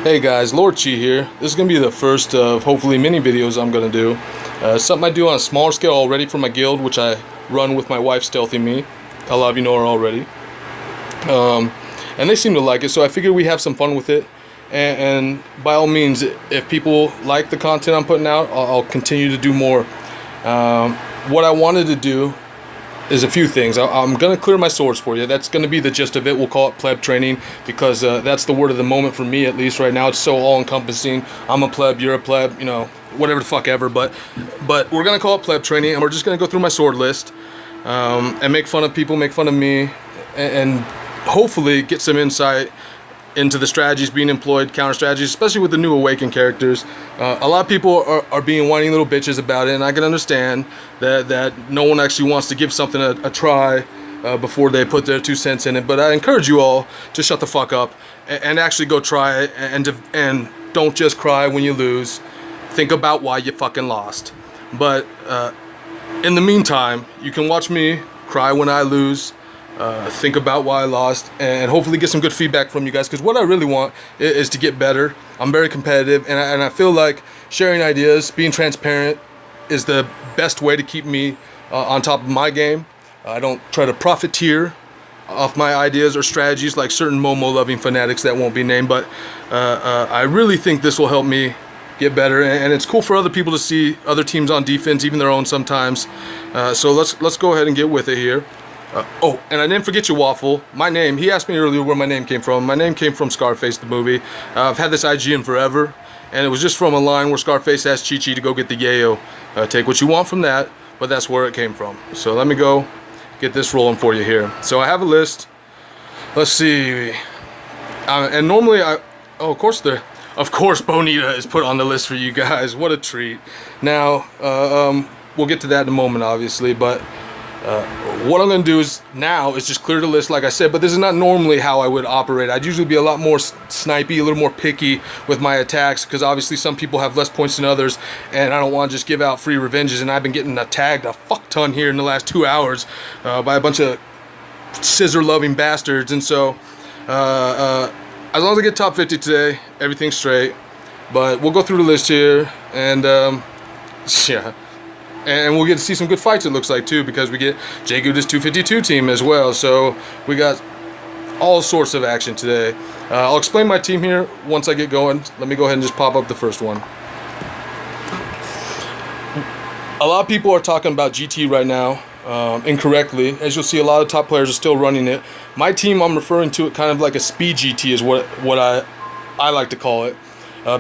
Hey guys, Lord Chi here. This is going to be the first of hopefully many videos I'm going to do. Something I do on a smaller scale already for my guild, which I run with my wife Stealthy Me. A lot of you know her already. And they seem to like it, so I figured we have some fun with it. And by all means, if people like the content I'm putting out, I'll continue to do more. What I wanted to do is a few things. I'm going to clear my swords for you. That's going to be the gist of it. We'll call it pleb training because that's the word of the moment for me, at least right now. It's so all-encompassing. I'm a pleb, you're a pleb, you know, whatever the fuck ever. But we're going to call it pleb training, and we're just going to go through my sword list and make fun of people, make fun of me, and hopefully get some insight into the strategies being employed, counter strategies, especially with the new awakened characters. A lot of people are being whining little bitches about it, and I can understand that no one actually wants to give something a try before they put their 2 cents in it. But I encourage you all to shut the fuck up and actually go try it, and don't just cry when you lose. Think about why you fucking lost. But in the meantime, you can watch me cry when I lose. Think about why I lost, and hopefully get some good feedback from you guys, because what I really want is to get better. I'm very competitive, and I feel like sharing ideas, being transparent is the best way to keep me on top of my game. I don't try to profiteer off my ideas or strategies like certain Momo loving fanatics that won't be named, but I really think this will help me get better, and it's cool for other people to see other teams on defense, even their own sometimes. So let's go ahead and get with it here. Oh, and I didn't forget you, Waffle. My name, he asked me earlier where my name came from. My name came from Scarface, the movie. I've had this IG in forever, and it was just from a line where Scarface asked Chi-Chi to go get the yayo. Take what you want from that, but that's where it came from. So let me go get this rolling for you here. So I have a list. Let's see. And normally of course Bonita is put on the list for you guys. What a treat. Now, we'll get to that in a moment, obviously, but what I'm going to do is just clear the list, like I said, but this is not normally how I would operate. I'd usually be a lot more snipey, a little more picky with my attacks, because obviously some people have less points than others, and I don't want to just give out free revenges, and I've been getting tagged a fuck ton here in the last 2 hours by a bunch of scissor-loving bastards, and so as long as I get top 50 today, everything's straight. But we'll go through the list here, and yeah. And we'll get to see some good fights, it looks like, too, because we get Jay Gouda's 252 team as well. So we got all sorts of action today. I'll explain my team here once I get going. Let me go ahead and just pop up the first one. A lot of people are talking about GT right now incorrectly. As you'll see, a lot of top players are still running it. My team, I'm referring to it kind of like a speed GT is what I like to call it.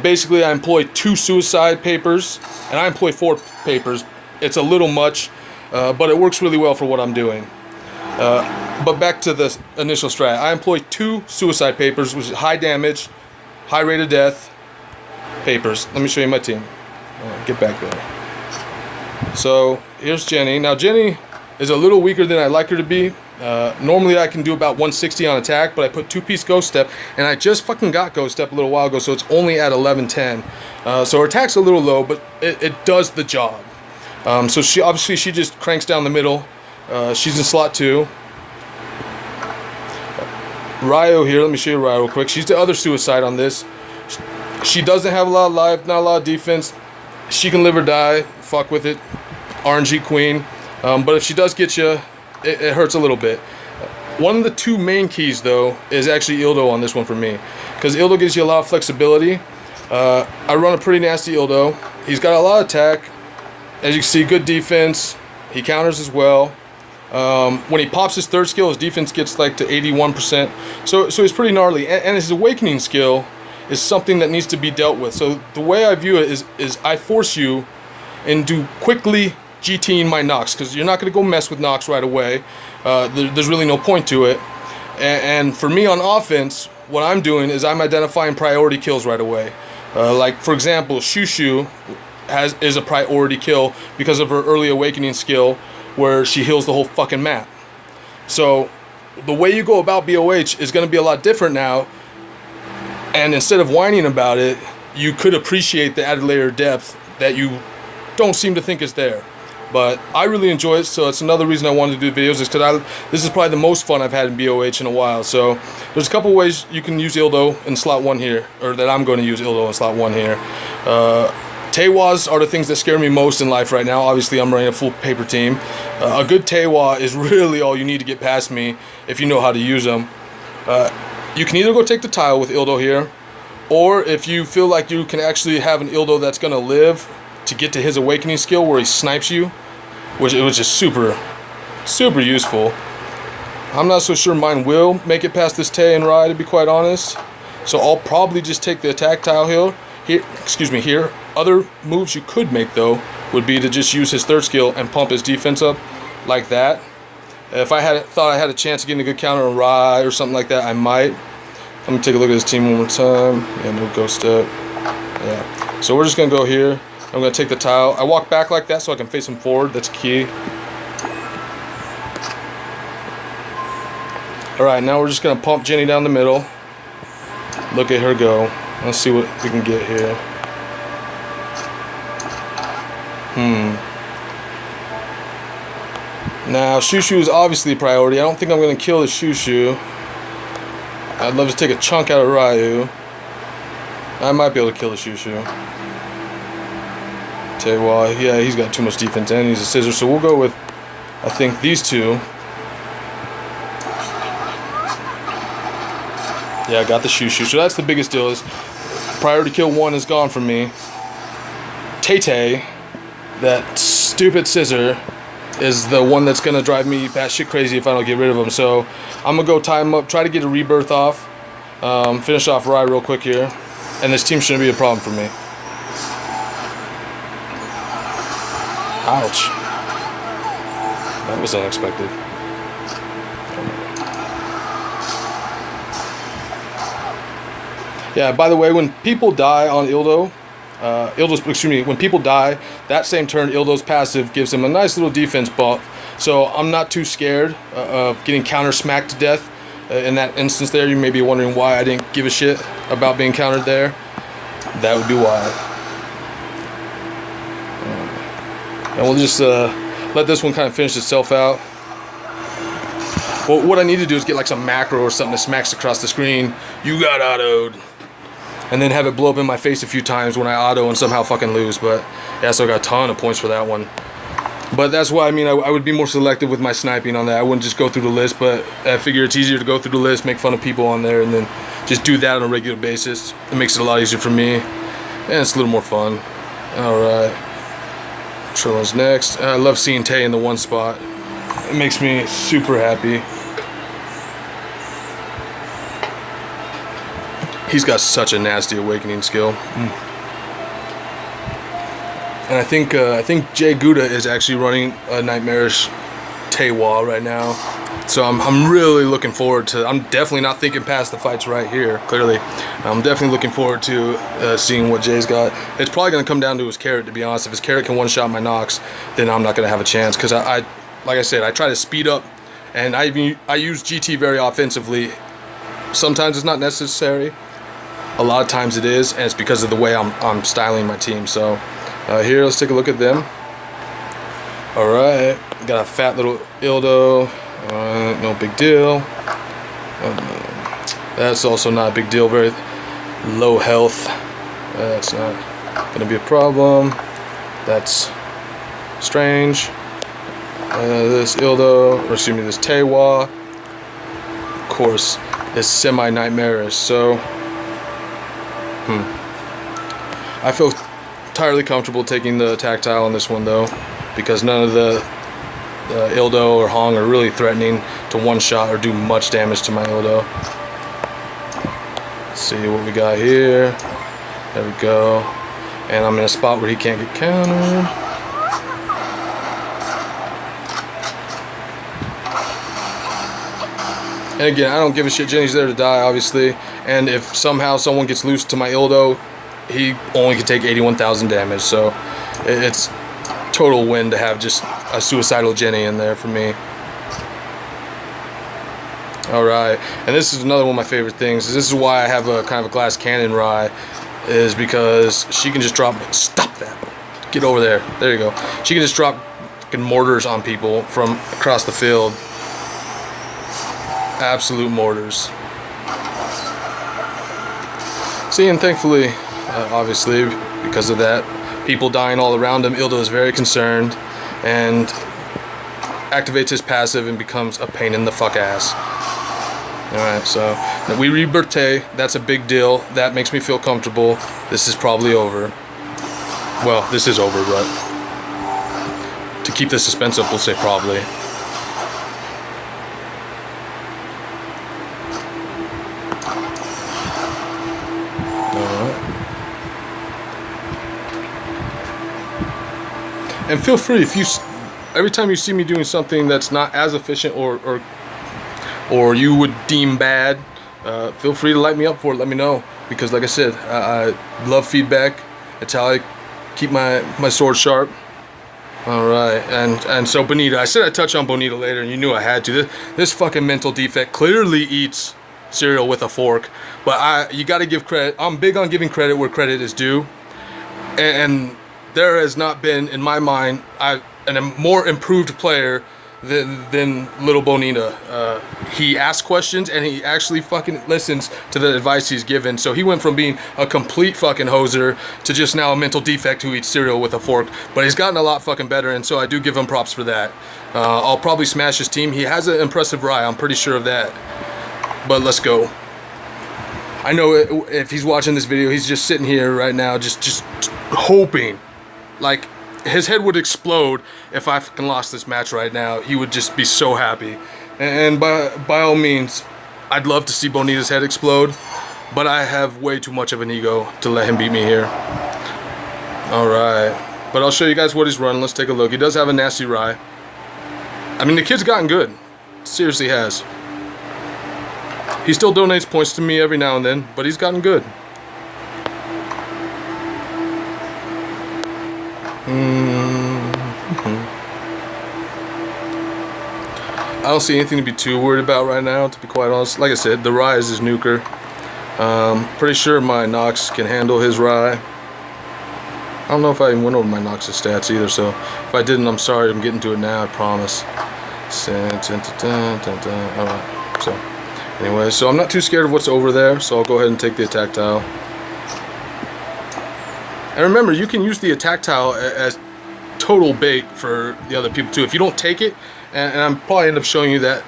Basically, I employ 2 suicide papers, and I employ 4 papers. It's a little much, but it works really well for what I'm doing. But back to the initial strat. I employ 2 suicide papers, which is high damage, high rate of death papers. Let me show you my team. Get back there. So here's Jenny. Now Jenny is a little weaker than I'd like her to be. Normally I can do about 160 on attack, but I put 2-piece Ghost Step, and I just fucking got Ghost Step a little while ago, so it's only at 1110. So her attack's a little low, but it does the job. So she just cranks down the middle. She's in slot 2. Ryo here, let me show you Ryo real quick. She's the other suicide on this. She doesn't have a lot of life, not a lot of defense. She can live or die. Fuck with it. RNG queen. But if she does get you, it hurts a little bit. One of the 2 main keys, though, is actually Ildo on this one for me, because Ildo gives you a lot of flexibility. I run a pretty nasty Ildo. He's got a lot of attack. As you can see, good defense. He counters as well. When he pops his 3rd skill, his defense gets like to 81%. So he's pretty gnarly. And his awakening skill is something that needs to be dealt with. So the way I view it is I force you into quickly GTing my Nox, because you're not going to go mess with Nox right away. There's really no point to it. And for me on offense, what I'm doing is I'm identifying priority kills right away. Like, for example, Shushu is a priority kill because of her early awakening skill, where she heals the whole fucking map. So the way you go about BOH is going to be a lot different now, and instead of whining about it, you could appreciate the added layer of depth that you don't seem to think is there. But I really enjoy it, so it's another reason I wanted to do videos, is because this is probably the most fun I've had in BOH in a while. So there's a couple ways you can use Ildo in slot 1 here, or that I'm going to use Ildo in slot 1 here. Tewas are the things that scare me most in life right now. Obviously, I'm running a full paper team. A good Tewa is really all you need to get past me if you know how to use them. You can either go take the tile with Ildo here, or if you feel like you can actually have an Ildo that's going to live to get to his awakening skill where he snipes you, which is super useful. I'm not so sure mine will make it past this Tay and Rye, to be quite honest. So I'll probably just take the attack tile here. Other moves you could make though would be to just use his third skill and pump his defense up like that. If I thought I had a chance of getting a good counter on Rye or something like that, I might. Let me take a look at this team one more time. Yeah, no ghost step. Yeah. So we're just gonna go here. I'm going to take the tile. I walk back like that so I can face him forward. That's key. Alright, now we're just going to pump Jenny down the middle. Look at her go. Let's see what we can get here. Now, Shushu is obviously a priority. I don't think I'm going to kill the Shushu. I'd love to take a chunk out of Ryu. I might be able to kill the Shushu. Well, yeah, he's got too much defense and he's a scissor, so we'll go with, I think, these two. Yeah, I got the Shushu, so that's the biggest deal, is priority kill 1 is gone from me. Tay, that stupid scissor, is the one that's gonna drive me batshit crazy if I don't get rid of him, so I'm gonna go tie him up, try to get a rebirth off, finish off Rye real quick here, and this team shouldn't be a problem for me. Ouch. That was unexpected. Yeah, by the way, when people die on Ildo, when people die, that same turn, Ildo's passive gives him a nice little defense buff. So I'm not too scared of getting counter smacked to death. In that instance there, you may be wondering why I didn't give a shit about being countered there. That would be why. And we'll just let this one kind of finish itself out. Well, what I need to do is get like some macro or something that smacks across the screen. You got autoed. And then have it blow up in my face a few times when I auto and somehow fucking lose. But yeah, so I got a ton of points for that one. But that's why, I mean, I would be more selective with my sniping on that. I wouldn't just go through the list, but I figure it's easier to go through the list, make fun of people on there, and then just do that on a regular basis. It makes it a lot easier for me. And it's a little more fun. Alright. Trillin's next. I love seeing Tay in the one spot. It makes me super happy. He's got such a nasty awakening skill. And I think Jay Gouda is actually running a nightmarish Tewa right now. So I'm really looking forward to. I'm definitely not thinking past the fights right here. Clearly, I'm definitely looking forward to seeing what Jay's got. It's probably going to come down to his carrot, to be honest. If his carrot can one-shot my Nox, then I'm not going to have a chance. Because like I said, I try to speed up, and I use GT very offensively. Sometimes it's not necessary. A lot of times it is, and it's because of the way I'm styling my team. So here, let's take a look at them. All right, got a fat little Ildo. No big deal. That's also not a big deal. Very low health. That's not going to be a problem. That's strange. This Ildo, or excuse me, this Tewa, of course, is semi-nightmarish. So, I feel entirely comfortable taking the tactile on this one though, because none of the Ildo or Hong are really threatening to one-shot or do much damage to my Ildo. Let's see what we got here. There we go. And I'm in a spot where he can't get countered. And again, I don't give a shit. Jenny's there to die, obviously. And if somehow someone gets loose to my Ildo, he only can take 81,000 damage. So it's total win to have just a suicidal Jenny in there for me. Alright, and this is another one of my favorite things. This is why I have a kind of a glass cannon Rye, is because she can just drop. Stop that. Get over there. There you go. She can just drop fucking mortars on people from across the field. Absolute mortars. See, and thankfully, obviously, because of that, people dying all around him, Ildo is very concerned and activates his passive and becomes a pain in the fuck ass. Alright, so we rebirth. That's a big deal. That makes me feel comfortable. This is probably over. Well, this is over, but to keep the suspense up, we'll say probably. And feel free, if you, every time you see me doing something that's not as efficient or you would deem bad, feel free to light me up for it. Let me know, because like I said, I love feedback. It's how I keep my sword sharp. All right, and so Bonita, I said I'd touch on Bonita later, and you knew I had to. This fucking mental defect clearly eats cereal with a fork, but you got to give credit. I'm big on giving credit where credit is due, and there has not been, in my mind, a more improved player than little Bonita. He asks questions and he actually fucking listens to the advice he's given. So he went from being a complete fucking hoser to just now a mental defect who eats cereal with a fork. But he's gotten a lot fucking better, and so I do give him props for that. I'll probably smash his team. He has an impressive rye, I'm pretty sure of that. But let's go. I know if he's watching this video, he's just sitting here right now just hoping. Like, his head would explode if I fucking lost this match right now. He would just be so happy. And by all means, I'd love to see Bonita's head explode, but I have way too much of an ego to let him beat me here. Alright. But I'll show you guys what he's running. Let's take a look. He does have a nasty rye. I mean, the kid's gotten good. Seriously has. He still donates points to me every now and then, but he's gotten good. I don't see anything to be too worried about right now, to be quite honest. Like I said, the rye is his nuker. Pretty sure my Nox can handle his rye. I don't know if I even went over my Nox's stats either, so if I didn't, I'm sorry. I'm getting to it now, I promise. Alright, so anyway, so I'm not too scared of what's over there, so I'll go ahead and take the attack tile. And remember, you can use the attack tile as total bait for the other people too. If you don't take it, and I'm probably end up showing you that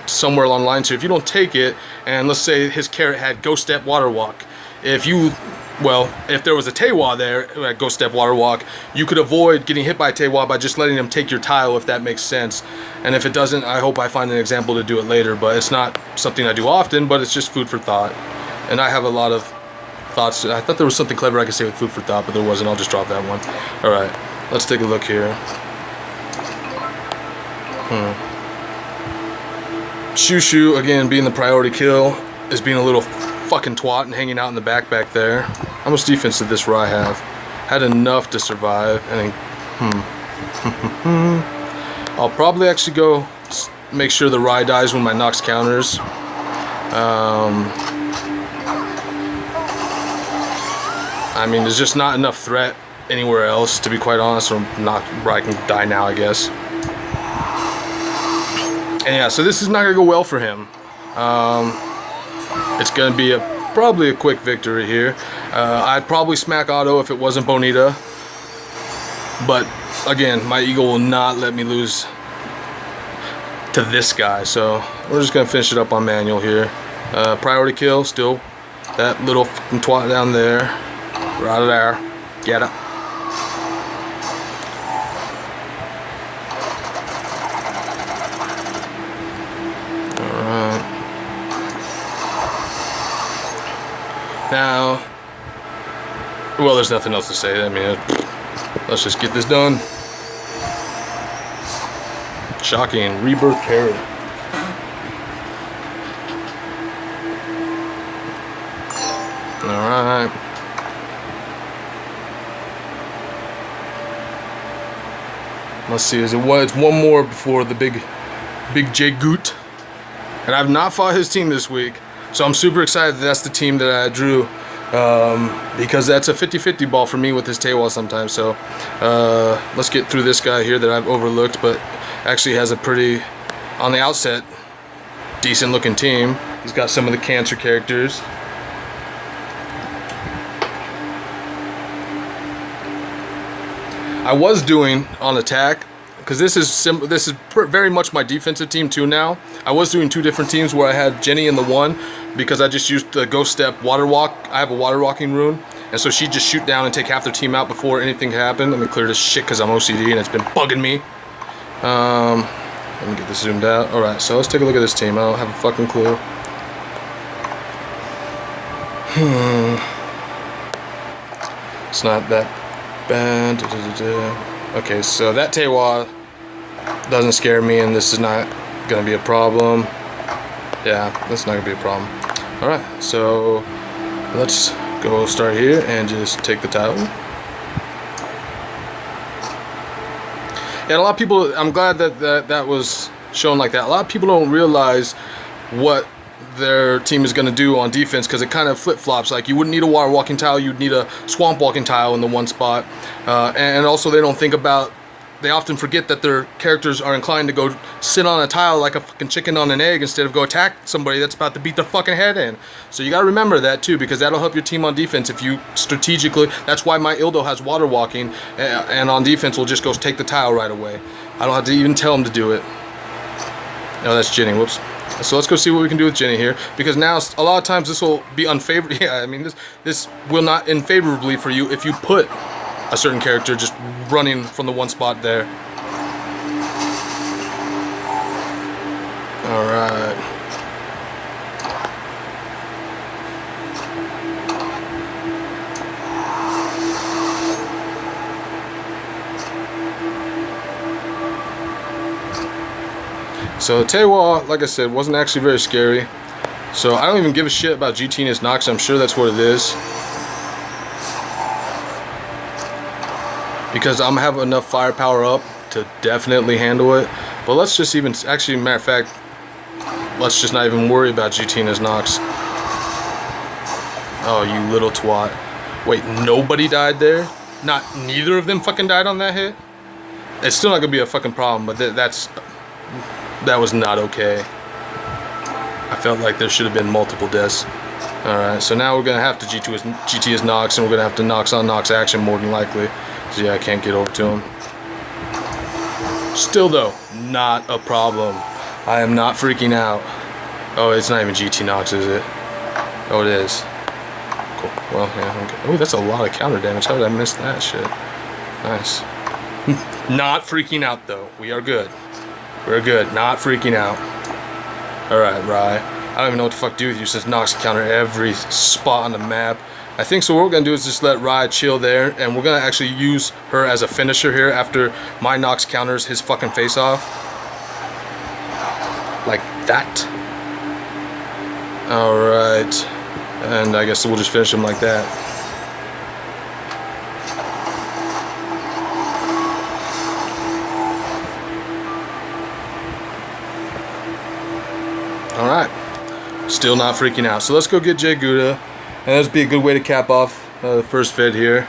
somewhere online too. If you don't take it, and let's say his carrot had Ghost Step Water Walk, if there was a Tewa there at Ghost Step Water Walk, you could avoid getting hit by a Tewa by just letting him take your tile, if that makes sense. And if it doesn't, I hope I find an example to do it later, but it's not something I do often, but it's just food for thought. And I have a lot of thoughts. I thought there was something clever I could say with food for thought, but there wasn't. I'll just drop that one. Alright, let's take a look here. Shushu, again, being the priority kill, is being a little fucking twat and hanging out in the back there. How much defense did this rye have? Had enough to survive. And I'll probably actually go make sure the rye dies when my Nox counters. I mean, there's just not enough threat anywhere else, to be quite honest, or not. Rye can die now, I guess. And yeah, so this is not gonna go well for him. It's gonna be probably a quick victory here. I'd probably smack Otto if it wasn't Bonita, but again, my ego will not let me lose to this guy. So we're just gonna finish it up on manual here. Priority kill, still that little fucking twat down there, right there. Get it. Now, well, there's nothing else to say. I mean, let's just get this done. Shocking. Rebirth parry. Alright. Let's see, is it what? It's one more before the big J Goot. And I've not fought his team this week. So I'm super excited that that's the team that I drew because that's a 50-50 ball for me with this Tewa sometimes. So let's get through this guy here that I've overlooked, but actually has a pretty, on the outset, decent looking team. He's got some of the cancer characters. I was doing on attack, because this is very much my defensive team too now. I was doing 2 different teams where I had Jenny in the one, because I just used the Ghost Step Water Walk. I have a Water Walking rune, and so she'd just shoot down and take half their team out before anything happened. Let me clear this shit because I'm OCD and it's been bugging me. Let me get this zoomed out. Alright, so let's take a look at this team. I don't have a fucking clue. It's not that bad. Okay, so that Tewa doesn't scare me, and this is not gonna be a problem. Yeah, that's not gonna be a problem. Alright, so let's go start here and just take the title. And a lot of people, I'm glad that was shown like that. A lot of people don't realize what their team is going to do on defense, because it kind of flip-flops. Like, you wouldn't need a water walking tile, you'd need a swamp walking tile in the one spot. And also they don't think about, they often forget that their characters are inclined to go sit on a tile like a fucking chicken on an egg instead of go attack somebody that's about to beat their fucking head in. So you got to remember that too, because that'll help your team on defense if you strategically. That's why my Ildo has water walking, and on defense will just go take the tile right away. I don't have to even tell him to do it. No, that's Jenny. Whoops. So let's go see what we can do with Jenny here, because now a lot of times this will be unfavorable. Yeah, I mean this will not end favorably for you if you put a certain character just running from the one spot there. Alright. So Tewa, like I said, wasn't actually very scary. So I don't even give a shit about GT and his Nox. I'm sure that's what it is, because I'm gonna have enough firepower up to definitely handle it. But let's just even, actually, matter of fact, let's just not even worry about GT and his Nox. Oh, you little twat. Wait, nobody died there? Neither of them fucking died on that hit? It's still not gonna be a fucking problem, but that was not okay. I felt like there should have been multiple deaths. Alright, so now we're gonna have to GT his Nox, and we're gonna have to Nox on Nox action more than likely. So yeah, I can't get over to him. Still though, not a problem. I am not freaking out. Oh, it's not even GT Nox, is it? Oh, it is. Cool. Well, yeah, okay. Oh, that's a lot of counter damage. How did I miss that shit? Nice. Not freaking out though. We are good. We're good. Not freaking out. Alright, Rye. I don't even know what the fuck to do with you, since Nox can counter every spot on the map. I think so what we're going to do is just let Rye chill there, and we're going to actually use her as a finisher here after my Nox counters his fucking face off. Like that. Alright. And I guess we'll just finish him like that. Alright. Still not freaking out. So let's go get Jay Gouda. And this would be a good way to cap off the first vid here.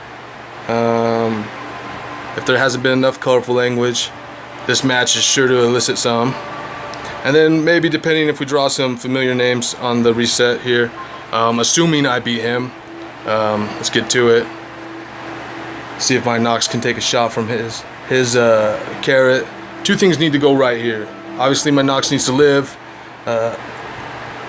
If there hasn't been enough colorful language, this match is sure to elicit some. And then maybe, depending if we draw some familiar names on the reset here, assuming I beat him, let's get to it. See if my Nox can take a shot from his carrot. 2 things need to go right here. Obviously my Nox needs to live.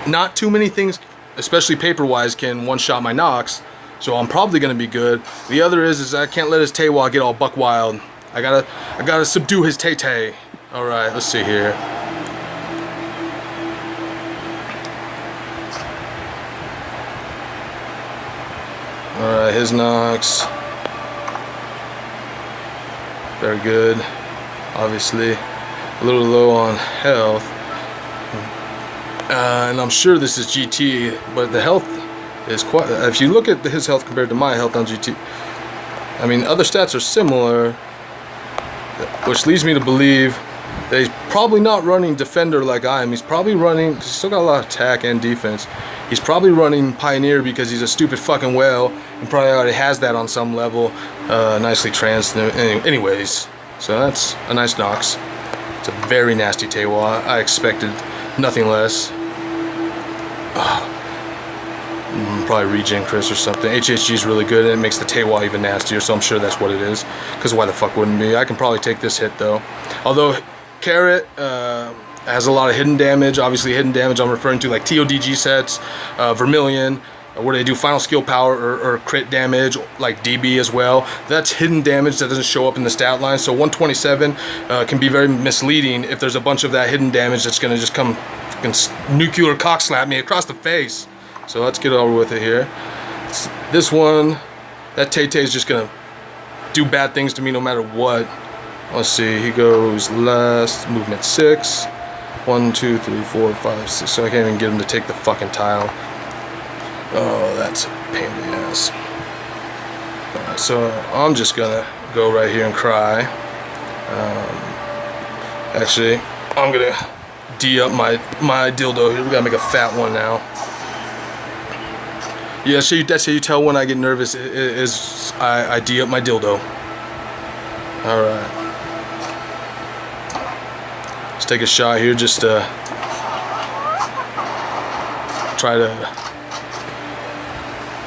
Not too many things, especially paper-wise, can one-shot my Nox, so I'm probably gonna be good. The other is I can't let his Tewa get all buck wild. I gotta subdue his Tay-Tay. All right, let's see here. All right, his Nox. Very good. Obviously, a little low on health. And I'm sure this is GT, but the health is quite. If you look at his health compared to my health on GT, I mean, other stats are similar, which leads me to believe that he's probably not running defender like I am. He's probably running, 'cause he's still got a lot of attack and defense. He's probably running Pioneer because he's a stupid fucking whale and probably already has that on some level. Nicely trans. Anyways, so that's a nice Nox. It's a very nasty Tewa. I expected nothing less. Probably regen Chris or something. HHG is really good and it makes the Tewa even nastier, so I'm sure that's what it is. Because why the fuck wouldn't be? I can probably take this hit though. Although Carrot has a lot of hidden damage. Obviously hidden damage I'm referring to like TODG sets, Vermilion, where they do final skill power or crit damage, like DB as well. That's hidden damage that doesn't show up in the stat line. So 127 can be very misleading if there's a bunch of that hidden damage that's gonna just come fucking nuclear cock slap me across the face. So let's get over with it here. This one, that Tay-Tay is just gonna do bad things to me no matter what. Let's see, he goes last, movement 6. 1, 2, 3, 4, 5, 6. So I can't even get him to take the fucking tile. Oh, that's a pain in the ass. Alright, so I'm just gonna go right here and cry. Actually, I'm gonna D up my dildo here. We gotta make a fat one now. Yeah, so that's how you tell when I get nervous is I D up my dildo. Alright. Let's take a shot here just to try to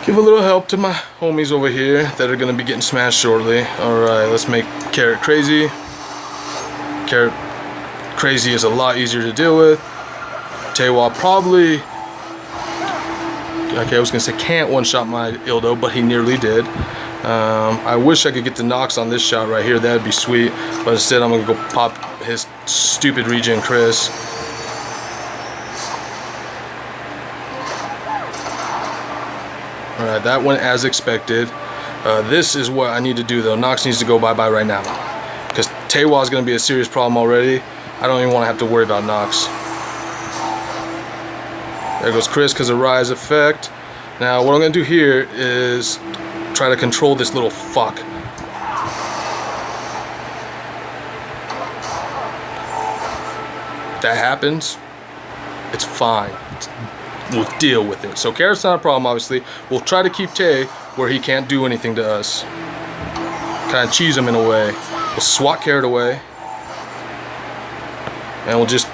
give a little help to my homies over here that are going to be getting smashed shortly. Alright, let's make Carrot crazy. Carrot crazy is a lot easier to deal with. Tewa probably... Okay, I was going to say can't one-shot my Ildo, but he nearly did. I wish I could get the Nox on this shot right here. That'd be sweet. But instead, I'm going to go pop his stupid regen Chris. Alright, that went as expected. This is what I need to do, though. Nox needs to go bye-bye right now. Because Tewa is going to be a serious problem already. I don't even want to have to worry about Nox. There goes Chris because of Rise effect. Now what I'm going to do here is try to control this little fuck. That happens. It's fine. We'll deal with it. So Carrot's not a problem, obviously. We'll try to keep Tay where he can't do anything to us. Kind of cheese him in a way. We'll swat Carrot away. And we'll just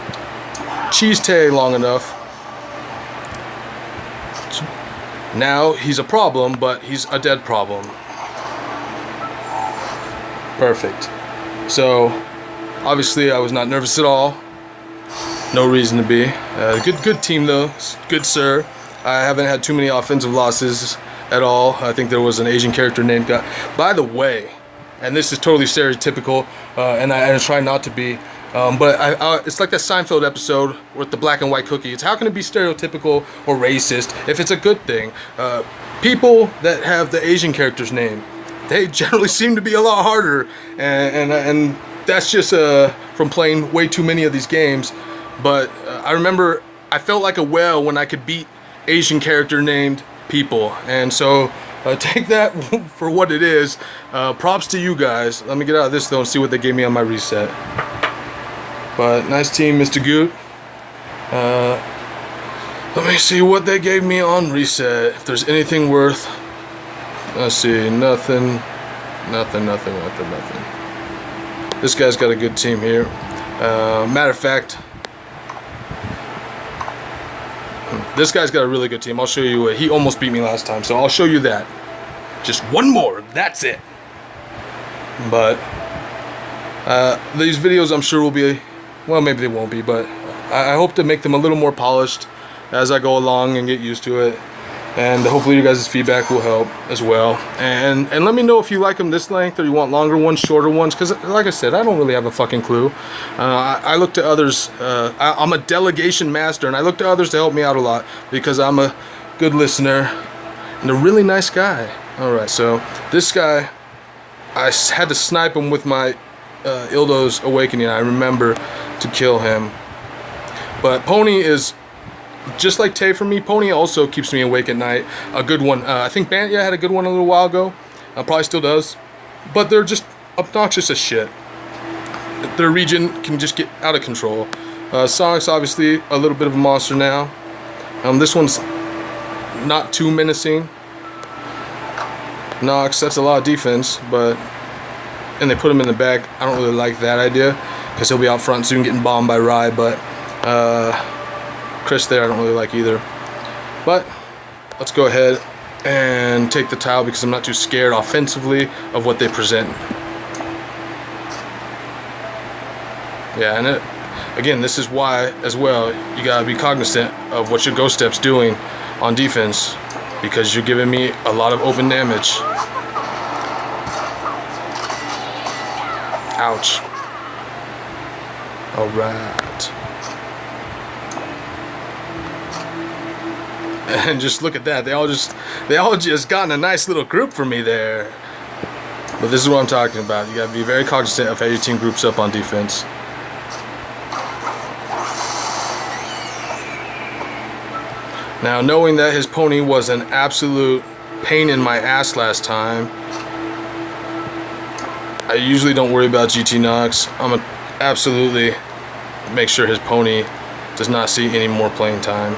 cheese Tay long enough. Now he's a problem, but he's a dead problem. Perfect. So obviously I was not nervous at all. No reason to be. Good team though. Good sir. I haven't had too many offensive losses at all. I think there was an Asian character named guy. By the way, and this is totally stereotypical, and I try not to be. But it's like that Seinfeld episode with the black and white cookie. It's how can it be stereotypical or racist if it's a good thing? People that have the Asian character's name, they generally seem to be a lot harder, and that's just from playing way too many of these games. But I remember I felt like a whale when I could beat Asian character named people, and so take that for what it is. Props to you guys. Let me get out of this though and see what they gave me on my reset. But nice team, Mr. Goot. Let me see what they gave me on reset. If there's anything worth. Let's see. Nothing. This guy's got a good team here. Matter of fact, this guy's got a really good team. I'll show you. He almost beat me last time, so I'll show you that. Just one more. That's it. But these videos, I'm sure, will be... Well, maybe they won't be, but I hope to make them a little more polished as I go along and get used to it. And hopefully you guys' feedback will help as well. And let me know if you like them this length or you want longer ones, shorter ones. Because like I said, I don't really have a fucking clue. I look to others. I'm a delegation master, and I look to others to help me out a lot because I'm a good listener and a really nice guy. Alright, so this guy, I had to snipe him with my Ildo's Awakening. I remember to kill him. But Pony is just like Tay for me. Pony also keeps me awake at night. A good one. I think Bantya had a good one a little while ago. Probably still does. But they're just obnoxious as shit. Their regen can just get out of control. Sonic's obviously a little bit of a monster now. This one's not too menacing. Knox, that's a lot of defense, but and they put him in the back. I don't really like that idea because he'll be out front soon getting bombed by Rye, but Chris there I don't really like either. But let's go ahead and take the tile because I'm not too scared offensively of what they present. Yeah, and again, this is why as well you gotta be cognizant of what your ghost step's doing on defense, because you're giving me a lot of open damage. Ouch. All right. And just look at that. They all just got in a nice little group for me there. But this is what I'm talking about. You gotta be very cognizant of how your team groups up on defense. Now, knowing that his pony was an absolute pain in my ass last time, I usually don't worry about GT Knox. I'm gonna absolutely make sure his pony does not see any more playing time.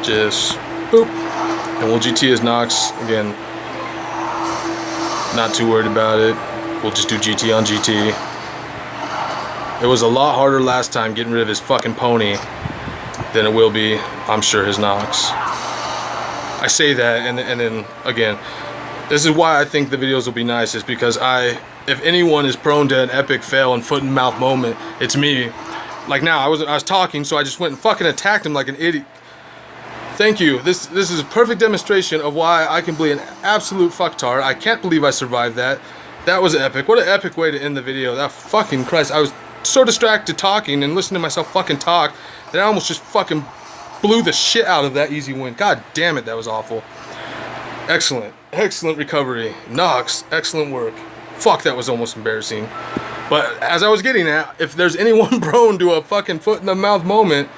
Just boop, and we'll GT his Knox again. Not too worried about it. We'll just do GT on GT. It was a lot harder last time getting rid of his fucking pony than it will be, I'm sure, his Knox. I say that, and then again, this is why I think the videos will be nice, is because if anyone is prone to an epic fail and foot and mouth moment, it's me. Like now, I was talking, so I just went and fucking attacked him like an idiot. Thank you. This is a perfect demonstration of why I can be an absolute fucktard. I can't believe I survived that. That was epic. What an epic way to end the video. That fucking Christ. I was so distracted talking and listening to myself fucking talk that I almost just fucking blew the shit out of that easy win. God damn it, that was awful. Excellent. Excellent recovery. Knox, excellent work. Fuck, that was almost embarrassing. But as I was getting at, if there's anyone prone to a fucking foot in the mouth moment,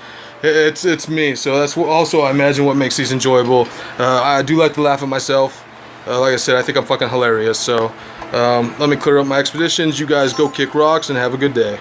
it's me. So that's also, I imagine, what makes these enjoyable. I do like to laugh at myself. Like I said, I think I'm fucking hilarious. So let me clear up my expeditions. You guys go kick rocks and have a good day.